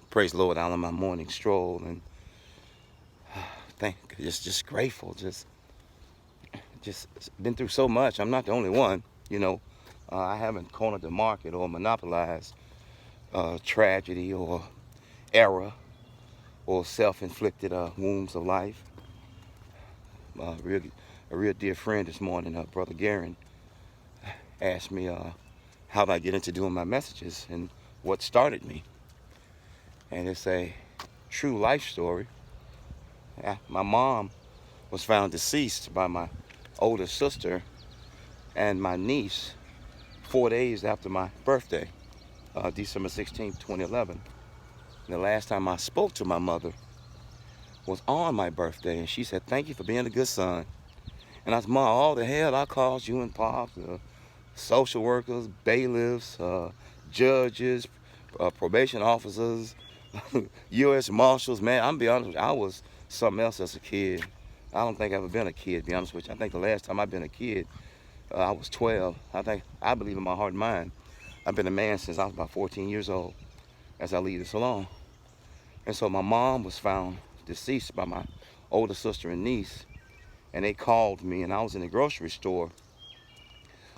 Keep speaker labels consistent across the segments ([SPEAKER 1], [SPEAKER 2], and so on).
[SPEAKER 1] Praise the Lord out on my morning stroll, and just grateful. Just been through so much. I'm not the only one. You know, I haven't cornered the market or monopolized tragedy or error or self-inflicted wounds of life. Uh, real, a real dear friend this morning, Brother Garen, asked me how did I get into doing my messages and what started me. And it's a true life story. My mom was found deceased by my older sister and my niece 4 days after my birthday, December 16th, 2011. And the last time I spoke to my mother was on my birthday, and she said, "Thank you for being a good son." And I said, "Ma, all the hell I caused you and Pop, social workers, bailiffs, judges, probation officers, U.S. Marshals, man, I'm be honest with you, I was something else as a kid. I don't think I've ever been a kid, to be honest with you. I think the last time I've been a kid, I was 12. I believe in my heart and mind, I've been a man since I was about 14 years old, as I leave this alone. And so my mom was found deceased by my older sister and niece, and they called me, and I was in the grocery store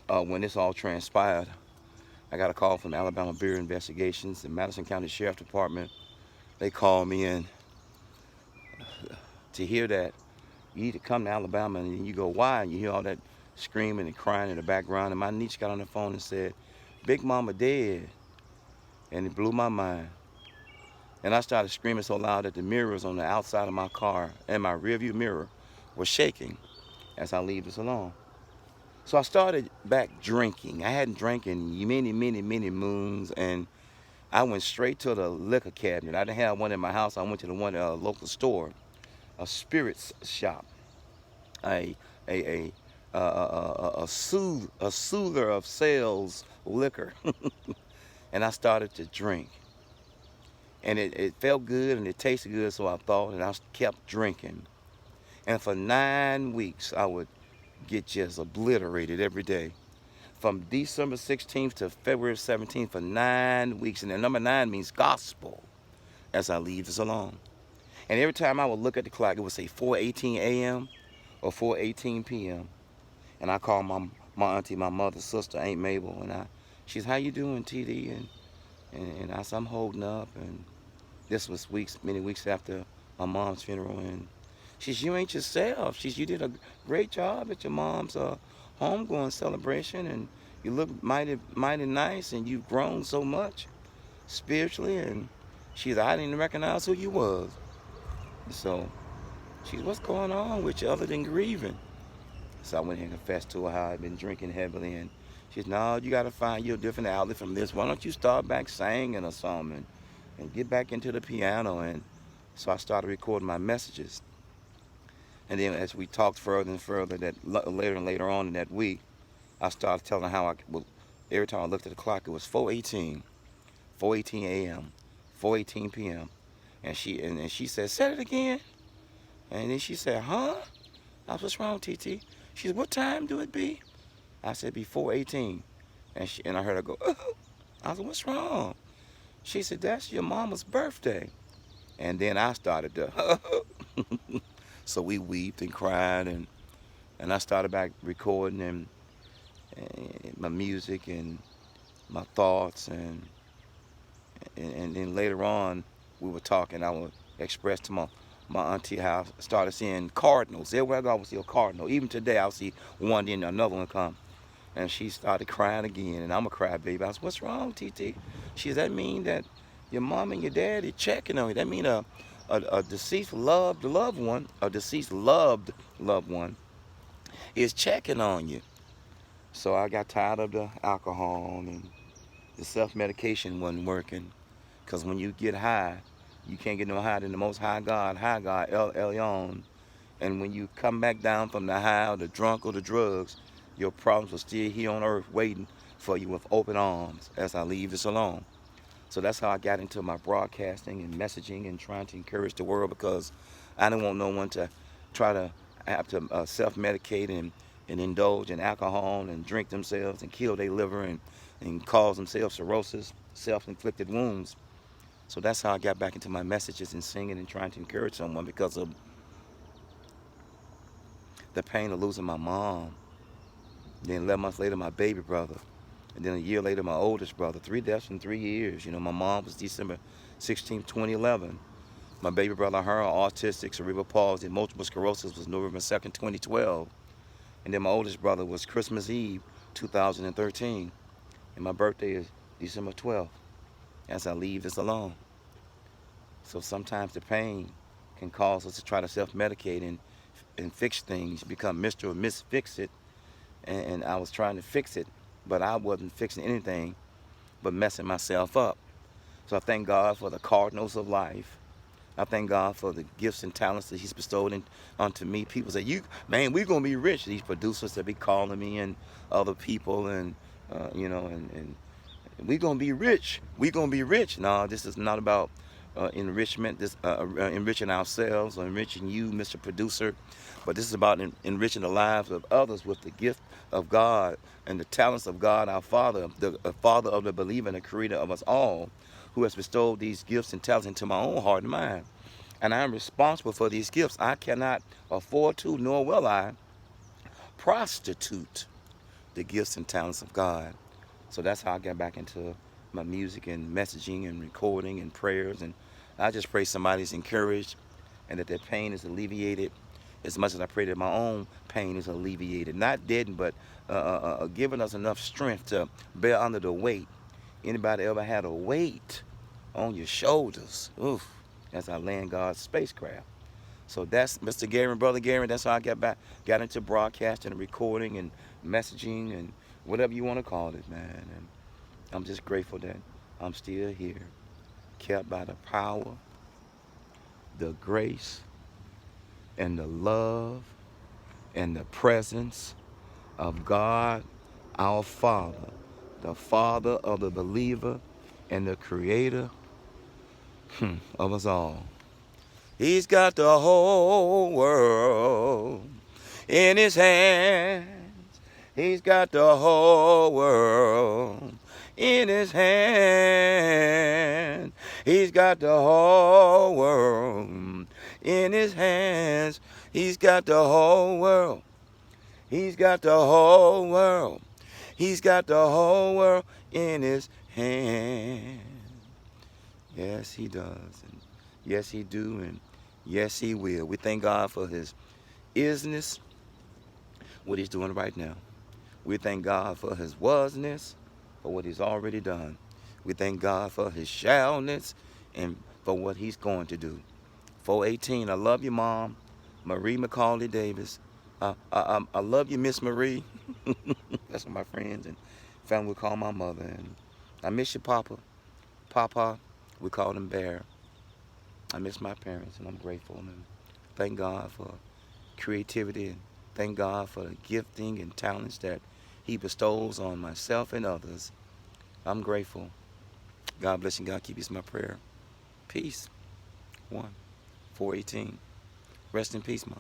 [SPEAKER 1] when this all transpired. I got a call from Alabama Bureau of Investigations and Madison County Sheriff Department. They called me in to hear that you need to come to Alabama, and you go, "Why?" And you hear all that screaming and crying in the background, and my niece got on the phone and said, "Big Mama dead." And it blew my mind. And I started screaming so loud that the mirrors on the outside of my car and my rearview mirror were shaking as I leave this alone. So I started back drinking. I hadn't drank in many, many, many moons, and I went straight to the liquor cabinet. I didn't have one in my house. I went to the one local store, a spirits shop, a a a a soother of sales liquor, and I started to drink. And it felt good and it tasted good, so I thought, and I kept drinking. And for 9 weeks, I would get just obliterated every day. From December 16th to February 17th for 9 weeks. And the number 9 means gospel as I leave this alone. And every time I would look at the clock, it would say 4:18 a.m. or 4:18 p.m. And I called my auntie, my mother's sister, Aunt Mabel, and she's, "How you doing, TD?" And I said, "I'm holding up." And this was many weeks after my mom's funeral, and she's, "You ain't yourself." She's, "You did a great job at your mom's homegoing celebration, and you look mighty, mighty nice, and you've grown so much spiritually." And she's, "I didn't even recognize who you was." So she's, "What's going on with you other than grieving?" So I went and confessed to her how I'd been drinking heavily, and she's, "No, you got to find you a different outlet from this. Why don't you start back singing or something, and get back into the piano?" And so I started recording my messages. And then as we talked further and further, that later and later on in that week, I started telling her how every time I looked at the clock, it was 4:18, 4:18 a.m., 4:18 p.m. And she said, "Said it again." And then she said, "Huh?" I said, "What's wrong, TT?" She said, "What time do it be?" I said, "Be 4:18." And I heard her go, "Oh." I said, "What's wrong?" She said, "That's your mama's birthday." And then I started to, so we wept and cried, and I started back recording and my music and my thoughts, and then later on we were talking. I would express to my auntie how I started seeing cardinals. Everywhere I go, I would see a cardinal. Even today, I'll see one, then another one come. And she started crying again, and I'm a crybaby. I said, "What's wrong, TT?" She said, "That mean that your mom and your dad are checking on you. That mean a deceased loved one, a deceased loved loved one is checking on you." So I got tired of the alcohol, and the self-medication wasn't working. Because when you get high, you can't get no higher than the Most High God, El Elyon. And when you come back down from the high or the drunk or the drugs, your problems are still here on earth waiting for you with open arms as I leave this alone. So that's how I got into my broadcasting and messaging and trying to encourage the world, because I didn't want no one to try to have to self-medicate and indulge in alcohol and drink themselves and kill their liver and cause themselves cirrhosis, self-inflicted wounds. So that's how I got back into my messages and singing and trying to encourage someone, because of the pain of losing my mom. Then 11 months later, my baby brother. And then a year later, my oldest brother. 3 deaths in 3 years. You know, my mom was December 16, 2011. My baby brother, her, autistic, cerebral palsy, multiple sclerosis, was November 2nd, 2012. And then my oldest brother was Christmas Eve, 2013. And my birthday is December 12th, as I leave this alone. So sometimes the pain can cause us to try to self-medicate and fix things, become Mr. or Miss Fix-It. And I was trying to fix it, but I wasn't fixing anything but messing myself up. So I thank God for the cardinals of life. I thank God for the gifts and talents that He's bestowed onto me. People say, man, we're going to be rich. These producers that be calling me, and other people, and and we're going to be rich. We're going to be rich. No, this is not about enrichment, enriching ourselves or enriching you, Mr. Producer. But this is about enriching the lives of others with the gift of God and the talents of God, our Father, the Father of the believer and the Creator of us all, who has bestowed these gifts and talents into my own heart and mind. And I am responsible for these gifts. I cannot afford to, nor will I, prostitute the gifts and talents of God. So that's how I got back into my music and messaging and recording and prayers. And I just pray somebody's encouraged and that their pain is alleviated as much as I pray that my own pain is alleviated. Not deadened, but giving us enough strength to bear under the weight. Anybody ever had a weight on your shoulders? Oof, as I land God's spacecraft. So that's Mr. Gary, Brother Gary. That's how I got into broadcasting and recording and messaging and whatever you want to call it, man. And I'm just grateful that I'm still here, kept by the power, the grace, and the love, and the presence of God, our Father, the Father of the believer and the Creator of us all. He's got the whole world in His hands. He's got the whole world in His hand. He's got the whole world in His hands. He's got the whole world. He's got the whole world. He's got the whole world in His hand. Yes, He does. And yes, He do. And yes, He will. We thank God for His isness, what He's doing right now. We thank God for His wasness, for what He's already done. We thank God for His shallness and for what He's going to do. 418, I love you, Mom. Marie McCauley Davis. I love you, Miss Marie. That's what my friends and family would call my mother. And I miss you, Papa. Papa, we called him Bear. I miss my parents, and I'm grateful. And thank God for creativity, and thank God for the gifting and talents that He bestows on myself and others. I'm grateful. God bless you. God keep you is my prayer. Peace. 418. Rest in peace, Mom.